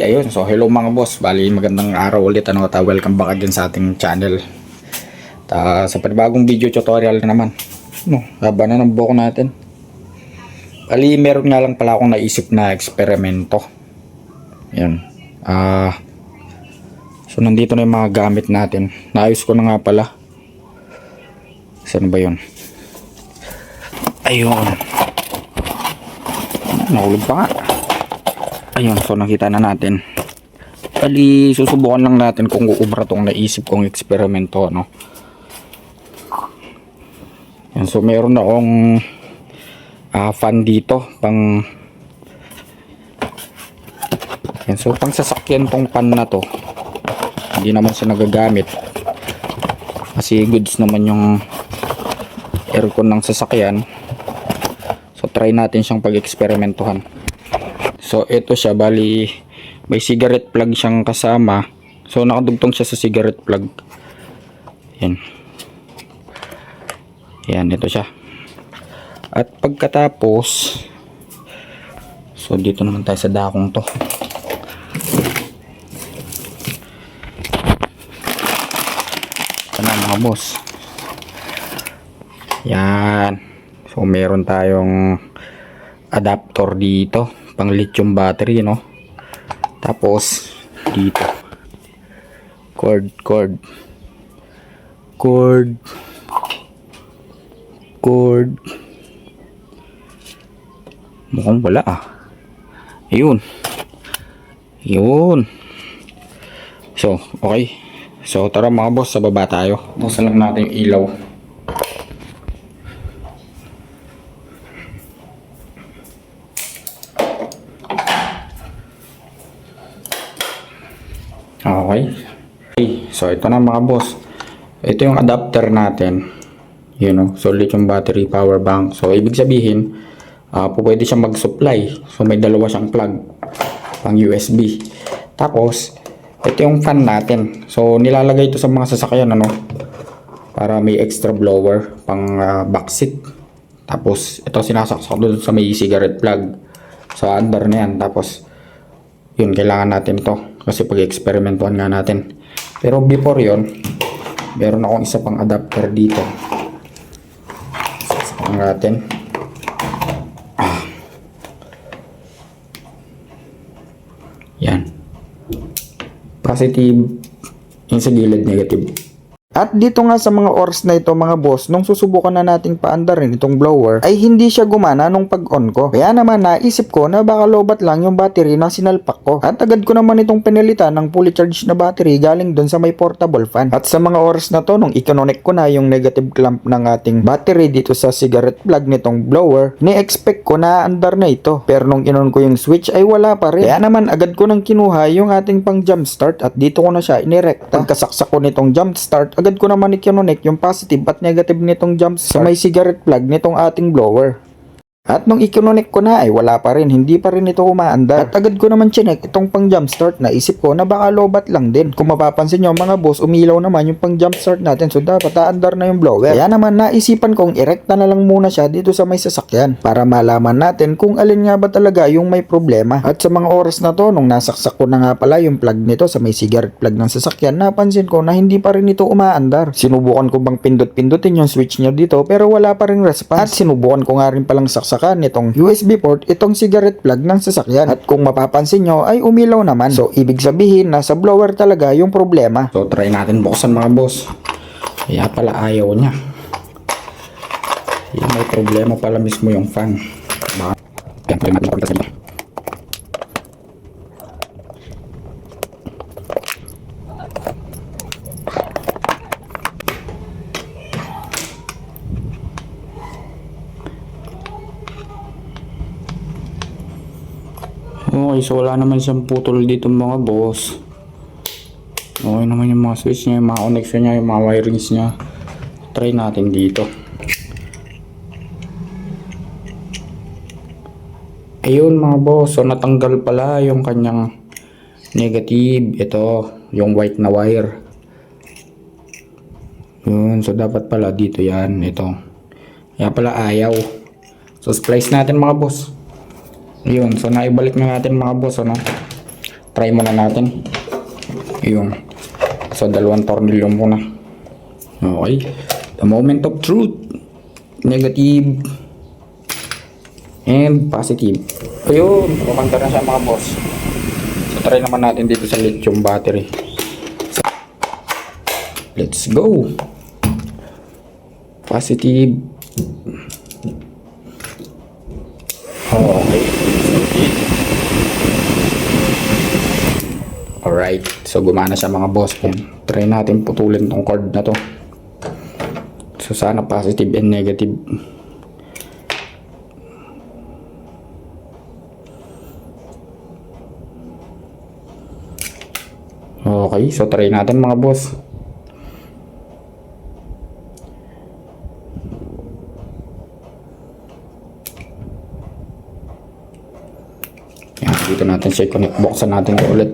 Ayun, so hello mga boss, bali magandang araw ulit, welcome back again sa ating channel. Sa panibagong video tutorial na naman. Haba na ng buhok natin. Bali meron nga lang pala akong naisip na eksperimento. Yan. So nandito na yung mga gamit natin. Naayos ko na nga pala. Saan ba yun? Ayun. Nahulog pa nga. Ayun, so nakita na natin. Bali, susubukan lang natin kung uubra tong naisip kong eksperimento, no? Yan, so meron akong fan dito, yan, so pang sasakyan tong fan na to. Hindi naman siya nagagamit. Kasi goods naman yung aircon ng sasakyan. So try natin siyang pag-eksperimentuhan. So ito siya, bali may cigarette plug siyang kasama. So nakadugtong siya sa cigarette plug. Yan. Yan, ito siya. At pagkatapos, so dito naman tayo sa dakong to. Ito na mga boss. Yan. So meron tayong adapter dito pang lithium battery, no? Tapos dito cord mukhang wala ayun so okay, so tara mga boss, sa baba tayo. Buksan lang natin yung ilaw. Okay. So ito na mga boss. Ito yung adapter natin. You know, so lithium battery power bank. So ibig sabihin, pwede siyang mag-supply. So may dalawa siyang plug pang USB. Tapos ito yung fan natin. So nilalagay ito sa mga sasakyan, ano, para may extra blower pang backseat. Tapos ito sinasaksak doon sa may cigarette plug. So under na yan. Tapos yun, kailangan natin ito kasi pag-experimentuhan nga natin. Pero before yon, meron akong isa pang adapter dito. Sasakyan natin. Yan. Positive, yung sa gilid negative. At dito nga sa mga oras na ito mga boss, nung susubukan na nating paandarin itong blower, ay hindi siya gumana nung pag-on ko. Kaya naman naisip ko na baka lobat lang yung battery na sinalpak ko. At agad ko naman itong pinilitan ng fully charged na battery galing dun sa may portable fan. At sa mga oras na to, nung i-connect ko na yung negative clamp ng ating battery dito sa cigarette plug nitong blower, ni-expect ko na andar na ito. Pero nung inon ko yung switch ay wala pa rin. Kaya naman agad ko nang kinuha yung ating pang jump start at dito ko na siya inirekta. Pagkasaksak ko nitong jump start, agad ko naman i-connect yung positive at negative nitong jump start sa may cigarette plug nitong ating blower. At nung i-connect ko na ay wala pa rin, hindi pa rin ito umaandar. At agad ko naman chinek itong pang jump start, na isip ko na baka lobat lang din. Kung mapapansin nyo mga boss, umilaw naman yung pang jump start natin, so dapat aandar na yung blower. Kaya naman naisipan kong irekta na lang muna siya dito sa may sasakyan para malaman natin kung alin nga ba talaga yung may problema. At sa mga oras na to, nung nasaksak ko na nga pala yung plug nito sa may cigarette plug ng sasakyan, napansin ko na hindi pa rin ito umaandar. Sinubukan ko bang pindot-pindutin yung switch niya dito pero wala pa rin response. At sinubukan ko nga rin palang saksakan nitong USB port itong cigarette plug ng sasakyan. At kung mapapansin nyo ay umilaw naman. So ibig sabihin na sa blower talaga yung problema. So try natin buksan mga boss. Kaya pala ayaw niya. Yan, may problema pala mismo yung fan. Yan, try natin makapita sa iba. Okay, so wala naman siyang putol dito mga boss. Okay naman yung mga switch niya, yung mga connection niya, yung mga wirings niya. Try natin dito. Ayun mga boss, so natanggal pala yung kanyang negative. Ito, yung white na wire. Yun, so dapat pala dito yan, ito. Kaya pala ayaw. So splice natin mga boss. Yun, so naibalik na natin mga boss, ano. try muna natin. Yun. So, dalawang tornilyo muna. Okay. The moment of truth. Negative. And positive. Ayun. Kumanta na siya mga boss. So, try naman natin dito sa lithium battery. So, let's go. Positive. Okay. Alright. So, gumana siya mga boss. Try natin putulin tong cord na to. So, sana positive and negative. Okay. So, try natin mga boss. Yan. Dito natin siya i-connect. Buksan natin ito ulit.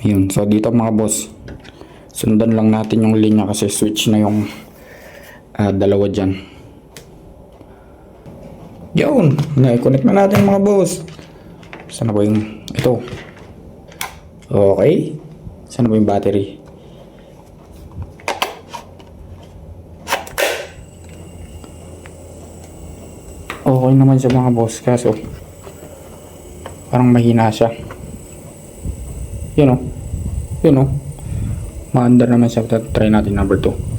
Yun. So, dito mga boss. Sundan lang natin yung linya kasi switch na yung dalawa dyan. Yun. Na-connect na natin mga boss. Sana ba yung ito? Okay. Sana ba yung battery? Okay naman siya mga boss. Kaso parang mahina siya. Yun o. Yun o. Ma-under naman siya. Try natin number 2.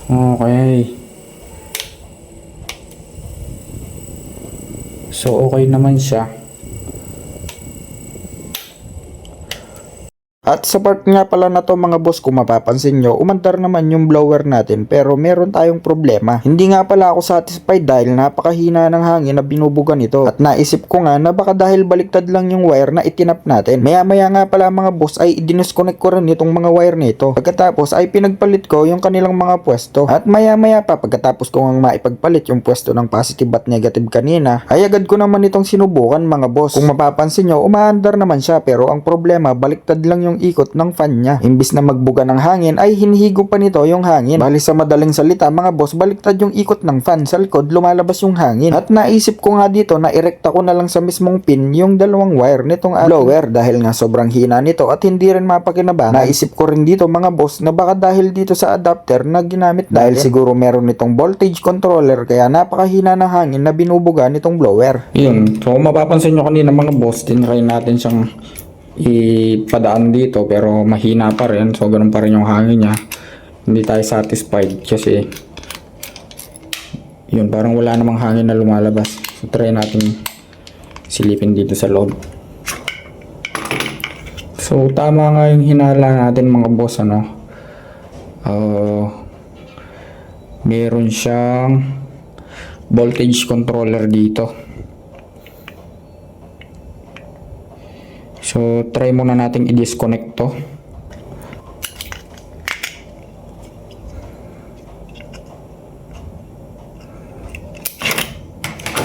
Okay. So, okay naman siya. At sa part nga pala na to mga boss, kung mapapansin nyo, umandar naman yung blower natin pero meron tayong problema. Hindi nga pala ako satisfied dahil napakahina ng hangin na binubugan ito. At naisip ko nga na baka dahil baliktad lang yung wire na itinap natin. Maya maya nga pala mga boss ay i-disconnect ko rin itong mga wire nito. Pagkatapos ay pinagpalit ko yung kanilang mga pwesto. At maya maya pa pagkatapos ko nga maipagpalit yung pwesto ng positive at negative kanina, ay agad ko naman itong sinubukan mga boss. Kung mapapansin nyo, umaandar naman siya pero ang problema baliktad lang yung ikot ng fan niya. Imbis na magbuga ng hangin ay hinihigo pa nito yung hangin. Bali sa madaling salita mga boss, baliktad yung ikot ng fan. Sa likod lumalabas yung hangin. At naisip ko nga dito na irekta ko na lang sa mismong pin yung dalawang wire nitong blower dahil nga sobrang hina nito at hindi rin mapakinabangan. Naisip ko rin dito mga boss na baka dahil dito sa adapter na ginamit dahil siguro meron nitong voltage controller kaya napakahina ng hangin na binubuga nitong blower. Yun. So kung mapapansin nyo kanina mga boss, tinry natin siyang ipadaan dito pero mahina pa rin, so ganun pa rin yung hangin niya. Hindi tayo satisfied kasi yun, parang wala namang hangin na lumalabas. So try natin silipin dito sa loob. So tama nga yung hinala natin mga boss, ano, meron siyang voltage controller dito. So, try muna natin i-disconnect to.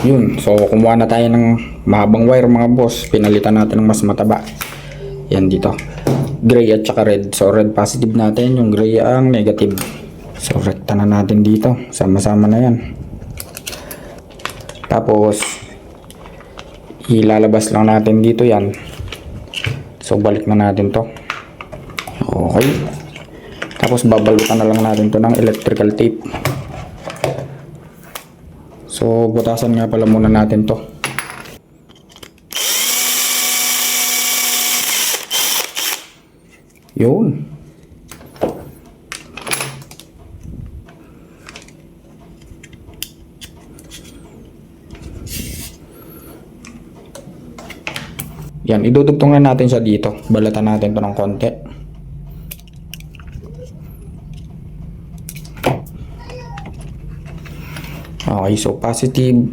Yun. So, kumuha na tayo ng mahabang wire mga boss. Pinalitan natin ng mas mataba. Yan dito. Gray at saka red. So, red positive natin. Yung gray ang negative. So, rekta na natin dito. Sama-sama na yan. Tapos, ilalabas lang natin dito yan. So, balik na natin to. Okay. Tapos, babalutan na lang natin to ng electrical tape. So, butasan nga pala muna natin to. Yun. Yan, idudugtong na natin siya dito. Balatan natin to ng konti. Okay, so positive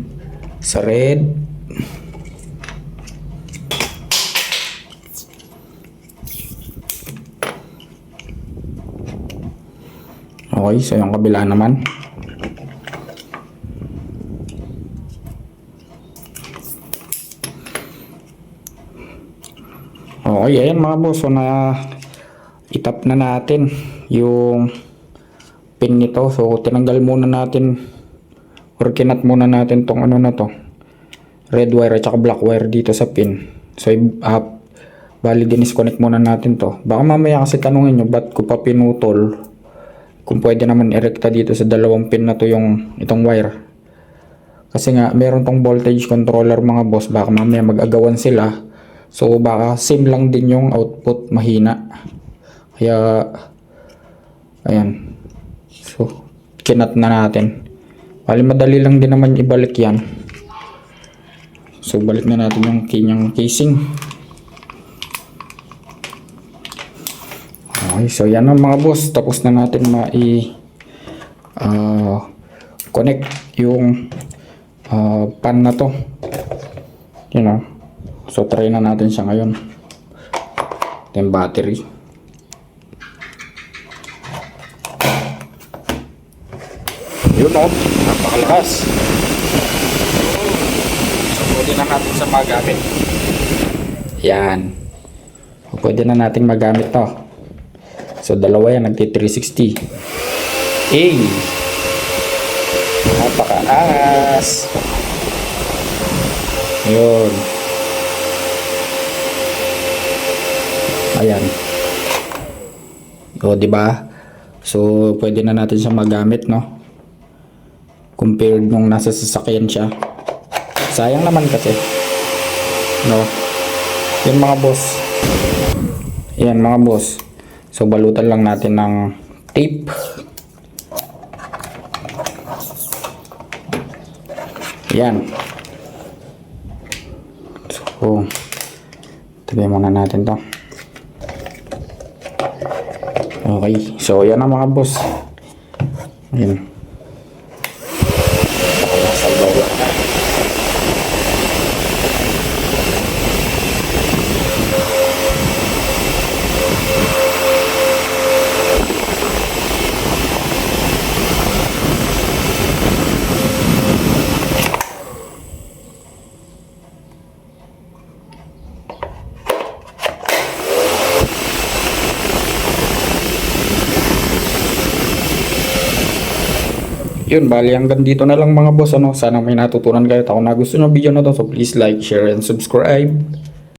sa red. Okay, so yung kabila naman. Okay, ayan mga boss, so na itap na natin yung pin nito. So tinanggal muna natin or kinat muna natin tong ano na to, red wire at saka black wire dito sa pin. So, bali disconnect muna natin to. Baka mamaya kasi tanungin nyo, ba't ko pa pinutol? Kung pwede naman irekta dito sa dalawang pin na to itong wire. Kasi nga, meron tong voltage controller mga boss. Baka mamaya mag-agawan sila. So, baka same lang din yung output, mahina. Kaya, ayan. So, kinat na natin. Bali, madali lang din naman ibalik yan. So, balik na natin yung kanyang casing. Okay, so yan na mga boss. Tapos na natin connect yung pan na to. You know. So, try na natin siya ngayon. Ito yung battery. Yun o, napakalakas. So, pwede na natin siya magamit. Yan. Pwede na natin magamit to. So, dalawa yan, nagti 360. Napakaas. Yun. Ayan. O, diba? So, pwede na natin siya magamit, no? Compared nung nasa sasakyan siya. Sayang naman kasi. No? Yan mga boss. Yan mga boss. So, balutan lang natin ng tape. Yan. So, tabi muna natin to. Okay. So, yan ang mga boss. Ayan. Yun, bali hanggang dito na lang mga boss, ano. Sana may natutunan kayo. At ako na gusto nyo video na to, so please like, share, and subscribe.